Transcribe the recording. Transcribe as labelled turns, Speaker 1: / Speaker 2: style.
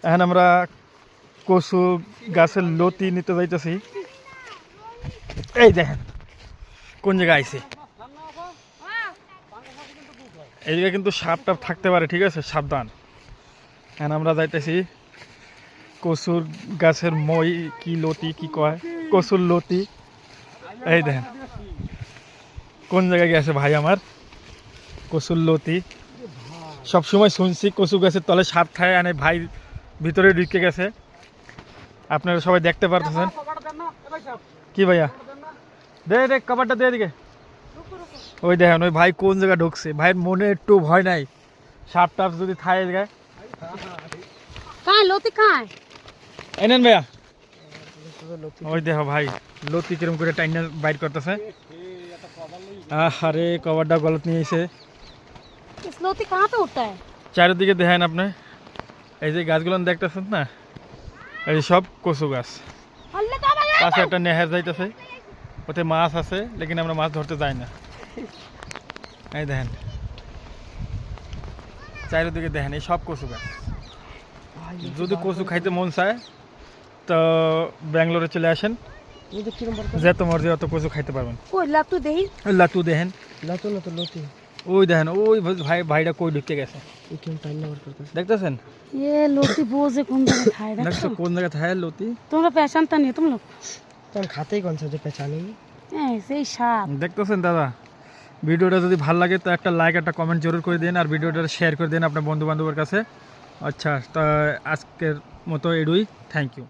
Speaker 1: এখন আমরা কচু গাছের লতি নিতে যাইতেছি। এই দেখেন কোন জায়গায় আইছে, এই জায়গায় কিন্তু সাপ টাপ থাকতে পারে, ঠিক আছে, সাবধান। এখন আমরা যাইতেছি কচুর গাছের মই কি লতি কি কয়, কচুর লতি। এই দেখেন কোন জায়গায় গেছে ভাই আমার কচুর লতি। সবসময় শুনছি কচু গাছের তলে সাপ থাকে, আনে ভাই ভিতরে ঢুকে গেছে, আপনারা সবাই দেখতে পারতেছেন। কি ভাইয়া দে দে কভারটা দে দিকে। ওই দেখেন ওই ভাই কোন জায়গায় ঢুকছে, ভাইয়ের মনে একটু ভয় নাই সাপ টাপ যদি থাকে গায়ে। এনেন ভাইয়া, ওই দেখো ভাই লতি কিরম করে টাইনা বাইর করতেছে। আরে কভারটা গলত নিয়ে এসে চারিদিকে দেখেন আপনি, এই যে গাছগুলো দেখতেছেন না, এই সব কচু গাছ। পাশে একটা নেহার যাইতেছে, ওতে মাছ আছে, লেকিন আমরা মাছ ধরতে যাই না। এই দেখেন চারিদিকে দেখেন এই সব কচু গাছ। যদি কচু খাইতে মন চায় তো ব্যাঙ্গালোরে চলে আসেন, যত মর্জি অত কচু খাইতে পারবেন। লাতু দেখেন, ওই দেখেন ওই ভাইটা কই ঢুকে গেছে দেখতেছেন, কোন জায়গায় থাকে লতি।
Speaker 2: তোমরা পেছানটা নিয়ে তোমরা
Speaker 3: খাতেই কোন যে পেছানি
Speaker 2: সেই সাপ
Speaker 1: দেখতেছেন। দাদা ভিডিওটা যদি ভালো লাগে তো একটা লাইক একটা কমেন্ট জরুর করে দিন, আর ভিডিওটা শেয়ার করে দিন আপনার বন্ধু বান্ধবের কাছে। আচ্ছা, তা আজকের মতো এডুই, থ্যাংক ইউ।